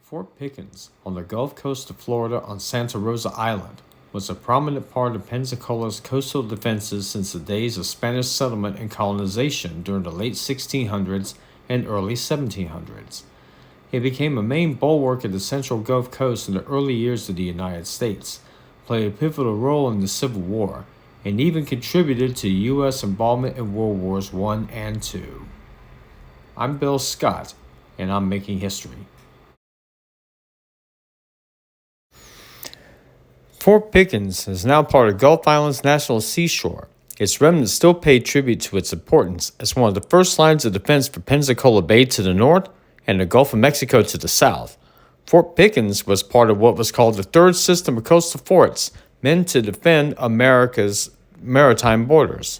Fort Pickens, on the Gulf Coast of Florida on Santa Rosa Island, was a prominent part of Pensacola's coastal defenses since the days of Spanish settlement and colonization during the late 1600s and early 1700s. It became a main bulwark of the central Gulf Coast in the early years of the United States, played a pivotal role in the Civil War, and even contributed to U.S. involvement in World Wars I and II. I'm Bill Scott, and I'm making history. Fort Pickens is now part of Gulf Island's National Seashore. Its remnants still pay tribute to its importance as one of the first lines of defense for Pensacola Bay to the north and the Gulf of Mexico to the south. Fort Pickens was part of what was called the third system of coastal forts, meant to defend America's maritime borders.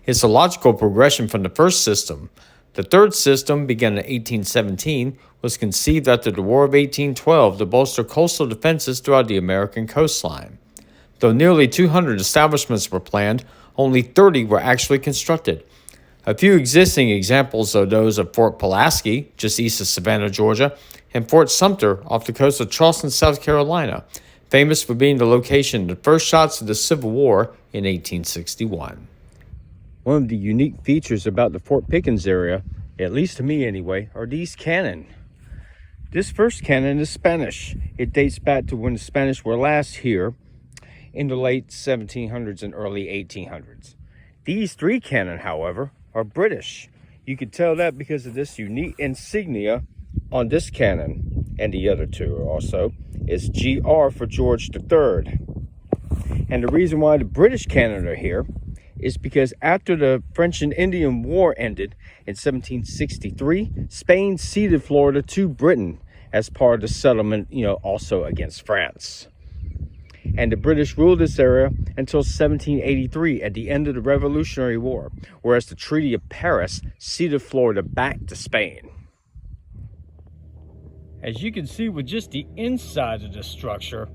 It's a logical progression from the first system. The third system, begun in 1817, was conceived after the War of 1812 to bolster coastal defenses throughout the American coastline. Though nearly 200 establishments were planned, only 30 were actually constructed. A few existing examples are those of Fort Pulaski, just east of Savannah, Georgia, and Fort Sumter off the coast of Charleston, South Carolina, famous for being the location of the first shots of the Civil War in 1861. One of the unique features about the Fort Pickens area, at least to me anyway, are these cannon. This first cannon is Spanish. It dates back to when the Spanish were last here in the late 1700s and early 1800s. These three cannon, however, are British. You can tell that because of this unique insignia on this cannon, and the other two are also, is GR for George III. And the reason why the British cannon are here is because after the French and Indian War ended in 1763, Spain ceded Florida to Britain as part of the settlement, also against France. And the British ruled this area until 1783 at the end of the Revolutionary War, whereas the Treaty of Paris ceded Florida back to Spain. As you can see with just the inside of the structure,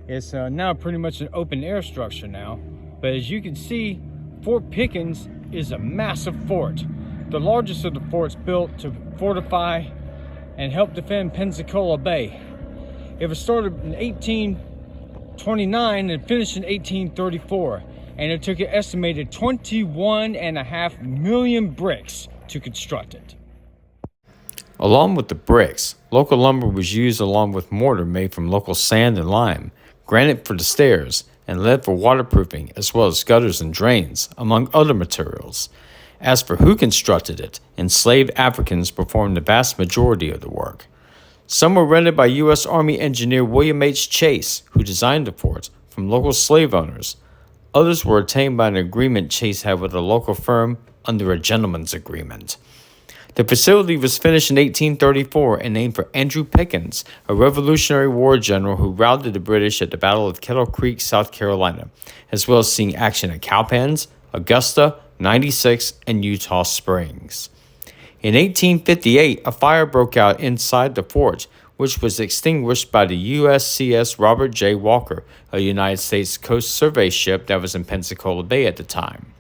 it's now pretty much an open air structure now. But as you can see, Fort Pickens is a massive fort, the largest of the forts built to fortify and help defend Pensacola Bay. It was started in 1829 and finished in 1834, and it took an estimated 21.5 million bricks to construct it. Along with the bricks, local lumber was used along with mortar made from local sand and lime, granite for the stairs, and lead for waterproofing, as well as gutters and drains, among other materials. As for who constructed it, enslaved Africans performed the vast majority of the work. Some were rented by U.S. Army engineer William H. Chase, who designed the fort, from local slave owners. Others were obtained by an agreement Chase had with a local firm under a gentleman's agreement. The facility was finished in 1834 and named for Andrew Pickens, a Revolutionary War general who routed the British at the Battle of Kettle Creek, South Carolina, as well as seeing action at Cowpens, Augusta, 96, and Utah Springs. In 1858, a fire broke out inside the fort, which was extinguished by the USCS Robert J. Walker, a United States Coast Survey ship that was in Pensacola Bay at the time.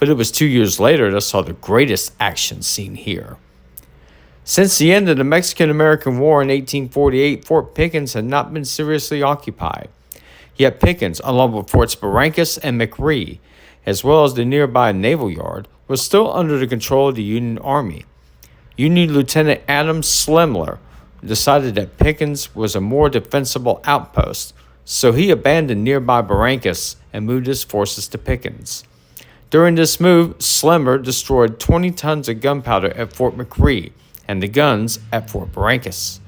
But it was 2 years later that saw the greatest action seen here. Since the end of the Mexican-American War in 1848, Fort Pickens had not been seriously occupied. Yet Pickens, along with Forts Barrancas and McRee, as well as the nearby Naval Yard, was still under the control of the Union Army. Union Lieutenant Adam Slemler decided that Pickens was a more defensible outpost, so he abandoned nearby Barrancas and moved his forces to Pickens. During this move, Slemmer destroyed 20 tons of gunpowder at Fort McRee and the guns at Fort Barrancas.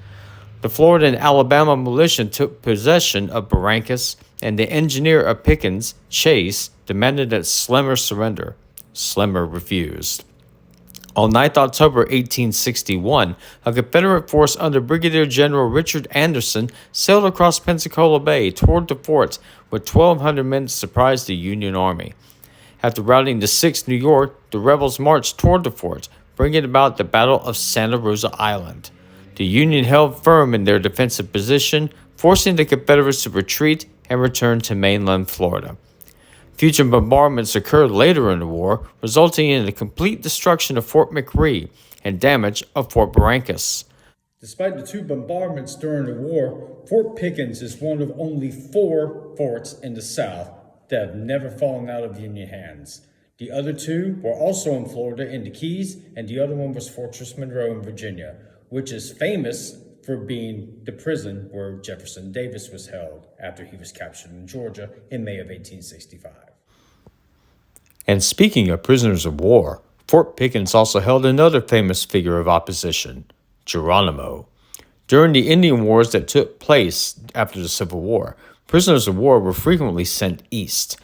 The Florida and Alabama militia took possession of Barrancas, and the engineer of Pickens, Chase, demanded that Slemmer surrender. Slemmer refused. On 9th October 1861, a Confederate force under Brigadier General Richard Anderson sailed across Pensacola Bay toward the fort with 1,200 men to surprise the Union Army. After routing the 6th New York, the rebels marched toward the fort, bringing about the Battle of Santa Rosa Island. The Union held firm in their defensive position, forcing the Confederates to retreat and return to mainland Florida. Future bombardments occurred later in the war, resulting in the complete destruction of Fort McRee and damage of Fort Barrancas. Despite the 2 bombardments during the war, Fort Pickens is one of only 4 forts in the South that have never fallen out of Union hands. The other 2 were also in Florida in the Keys, and the other one was Fortress Monroe in Virginia, which is famous for being the prison where Jefferson Davis was held after he was captured in Georgia in May of 1865. And speaking of prisoners of war, Fort Pickens also held another famous figure of opposition, Geronimo. During the Indian Wars that took place after the Civil War, prisoners of war were frequently sent east.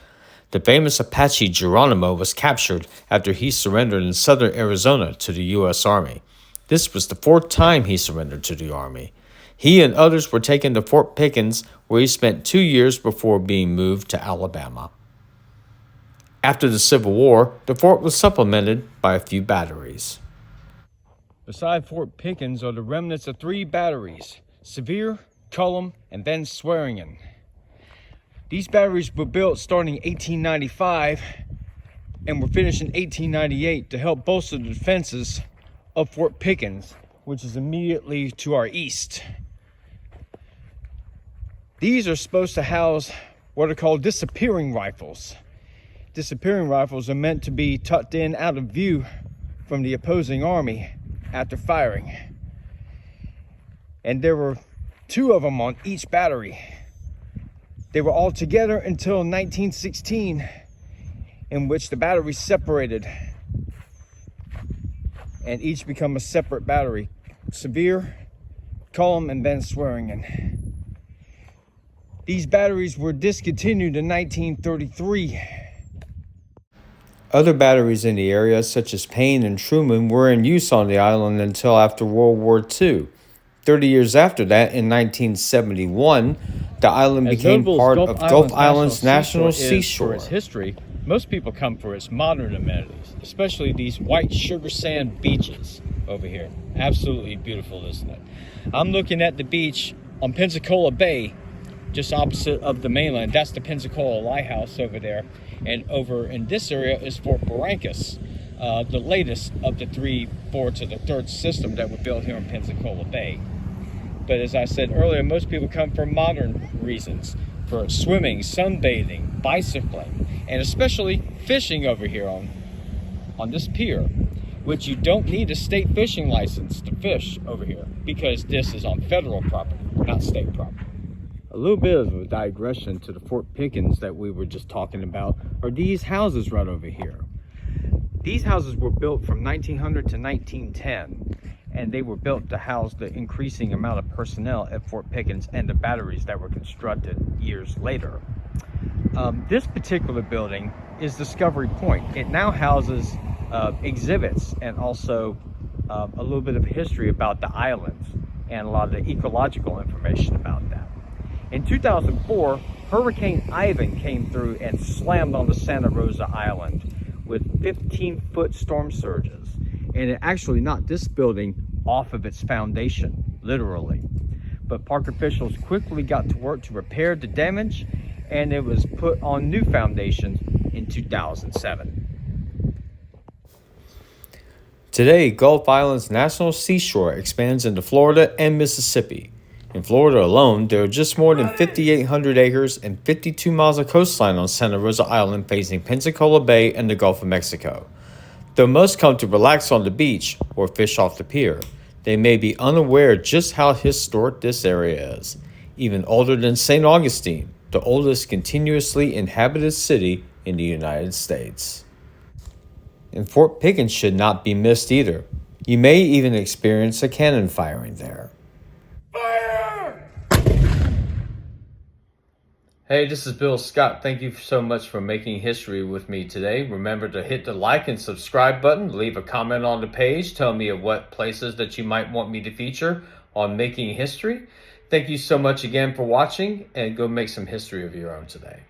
The famous Apache Geronimo was captured after he surrendered in southern Arizona to the U.S. Army. This was the 4th time he surrendered to the Army. He and others were taken to Fort Pickens, where he spent 2 years before being moved to Alabama. After the Civil War, the fort was supplemented by a few batteries. Beside Fort Pickens are the remnants of 3 batteries, Sevier, Cullum, and then Swearingen. These batteries were built starting in 1895 and were finished in 1898 to help bolster the defenses of Fort Pickens, which is immediately to our east. These are supposed to house what are called disappearing rifles. Disappearing rifles are meant to be tucked in out of view from the opposing army after firing. And there were 2 of them on each battery. They were all together until 1916, in which the batteries separated and each become a separate battery, Sevier, Cullum, and then Swearingen. These batteries were discontinued in 1933. Other batteries in the area, such as Payne and Truman, were in use on the island until after World War II. 30 years after that, in 1971, the island became part of Gulf Island's National Seashore. For its history, most people come for its modern amenities, especially these white sugar sand beaches over here. Absolutely beautiful, isn't it? I'm looking at the beach on Pensacola Bay, just opposite of the mainland. That's the Pensacola Lighthouse over there. And over in this area is Fort Barrancas, the latest of the 3 forts of the 3rd system that were built here in Pensacola Bay. But as I said earlier, most people come for modern reasons, for swimming, sunbathing, bicycling, and especially fishing over here on this pier, which you don't need a state fishing license to fish over here because this is on federal property, not state property. A little bit of a digression to the Fort Pickens that we were just talking about are these houses right over here. These houses were built from 1900 to 1910, and they were built to house the increasing amount of personnel at Fort Pickens and the batteries that were constructed years later. This particular building is Discovery Point. It now houses exhibits and also a little bit of history about the islands and a lot of the ecological information about that. In 2004, Hurricane Ivan came through and slammed on the Santa Rosa Island with 15-foot storm surges. And it actually knocked this building off of its foundation, literally. But park officials quickly got to work to repair the damage, and it was put on new foundations in 2007. Today, Gulf Island's National Seashore expands into Florida and Mississippi. In Florida alone, there are just more than 5,800 acres and 52 miles of coastline on Santa Rosa Island facing Pensacola Bay and the Gulf of Mexico. Though most come to relax on the beach or fish off the pier, they may be unaware just how historic this area is. Even older than St. Augustine, the oldest continuously inhabited city in the United States. And Fort Pickens should not be missed either. You may even experience a cannon firing there. Hey, this is Bill Scott. Thank you so much for making history with me today. Remember to hit the like and subscribe button. Leave a comment on the page. Tell me of what places that you might want me to feature on Making History. Thank you so much again for watching, and go make some history of your own today.